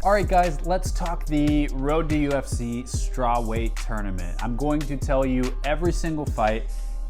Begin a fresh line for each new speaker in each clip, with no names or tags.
All right, guys, let's talk the Road to UFC Strawweight tournament. I'm going to tell you every single fight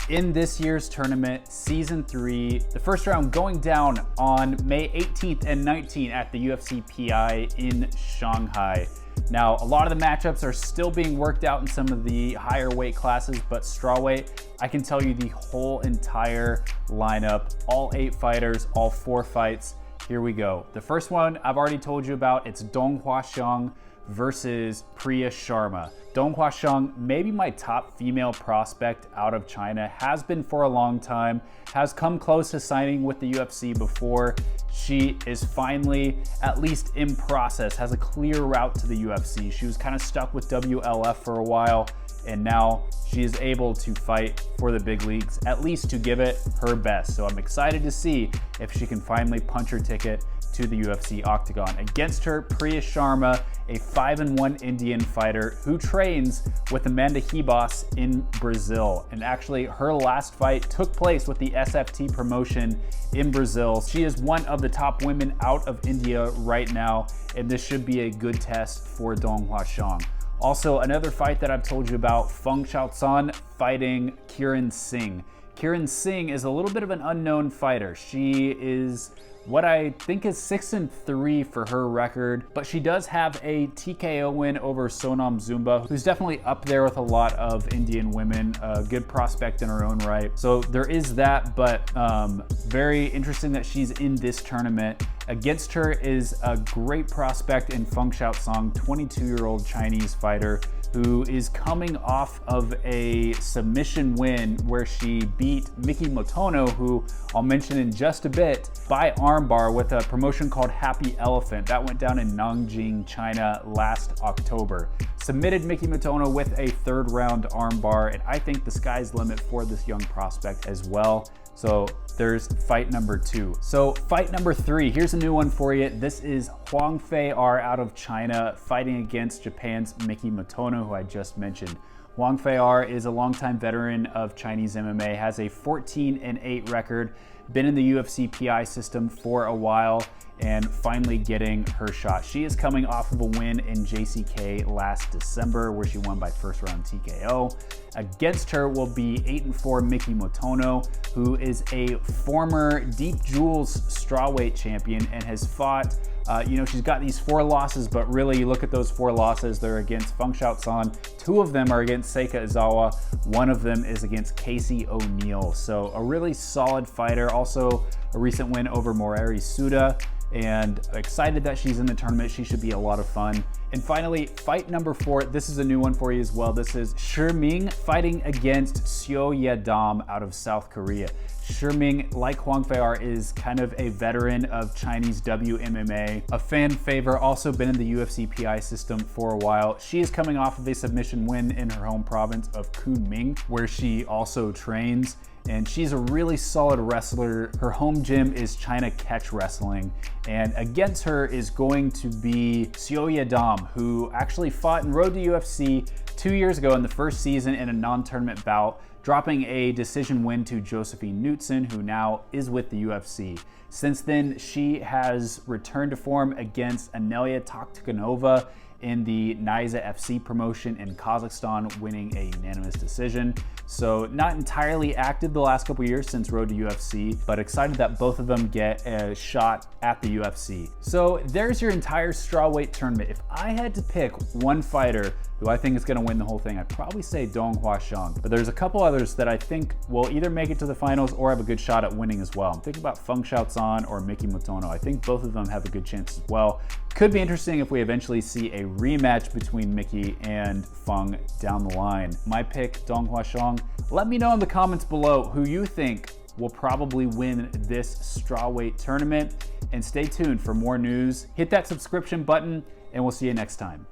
in this year's tournament, Season 3. The first round going down on May 18th and 19th at the UFC PI in Shanghai. Now, a lot of the matchups are still being worked out in some of the higher weight classes, but strawweight, I can tell you the whole entire lineup, all 8 fighters, all 4 fights. Here we go. The first one I've already told you about. It's Dong Huaxiang versus Priya Sharma. Dong Huaxiang, maybe my top female prospect out of China, has been for a long time, has come close to signing with the UFC before. She is finally, at least in process, has a clear route to the UFC. She was kind of stuck with WLF for a while, and now she is able to fight for the big leagues, at least to give it her best. So I'm excited to see if she can finally punch her ticket to the UFC octagon. Against her, Priya Sharma, a 5-1 Indian fighter who trains with Amanda Ribas in Brazil. And actually, her last fight took place with the SFT promotion in Brazil. She is one of the top women out of India right now, and this should be a good test for Dong Huaxiang. Also, another fight that I've told you about, Feng Xiaocan fighting Kiran Singh. Kiran Singh is a little bit of an unknown fighter. She is what I think is 6-3 for her record, but she does have a TKO win over Sonam Zumba, who's definitely up there with a lot of Indian women, a good prospect in her own right. So there is that, but very interesting that she's in this tournament. Against her is a great prospect in Feng Xiaocan, 22-year-old Chinese fighter who is coming off of a submission win where she beat Miki Motono, who I'll mention in just a bit, by armbar with a promotion called Happy Elephant. That went down in Nanjing, China last October. Submitted Miki Motono with a 3rd round armbar, and I think the sky's the limit for this young prospect as well. So there's fight number 2. So fight number 3, here's a new one for you. This is Huang Fei-R out of China fighting against Japan's Miki Motono, who I just mentioned. Huang Fei-R is a longtime veteran of Chinese MMA, has a 14-8 record, been in the UFC PI system for a while, and finally getting her shot. She is coming off of a win in JCK last December where she won by 1st round TKO. Against her will be 8-4 Miki Motono, who is a former Deep Jewels strawweight champion and has fought, she's got these 4 losses, but really you look at those 4 losses, they're against Feng Xiaocan. 2 of them are against Seika Izawa. 1 of them is against Casey O'Neill. So a really solid fighter. Also a recent win over Morari Suda, and excited that she's in the tournament. She should be a lot of fun. And finally, fight number 4, this is a new one for you as well. This is Shiming fighting against Seo Yadam out of South Korea. Shiming, like Huang Fei-R, is kind of a veteran of Chinese WMMA, a fan favorite, also been in the UFC PI system for a while. She is coming off of a submission win in her home province of Kunming, where she also trains. And she's a really solid wrestler. Her home gym is China Catch Wrestling. And against her is going to be Seo Yadam, who actually fought in Road to UFC 2 years ago in the first season in a non-tournament bout, dropping a decision win to Josephine Knutson, who now is with the UFC. Since then, she has returned to form against Anelia Toktikhanova in the Niza FC promotion in Kazakhstan, winning a unanimous decision. So not entirely active the last couple years since Road to UFC, but excited that both of them get a shot at the UFC. So there's your entire strawweight tournament. If I had to pick one fighter who I think is gonna win the whole thing, I'd probably say Dong Huaxiang. But there's a couple others that I think will either make it to the finals or have a good shot at winning as well. I'm thinking about Feng Xiaocan or Miki Motono. I think both of them have a good chance as well. Could be interesting if we eventually see a rematch between Miki and Feng down the line. My pick, Dong Huaxiang. Let me know in the comments below who you think will probably win this strawweight tournament. And stay tuned for more news. Hit that subscription button, and we'll see you next time.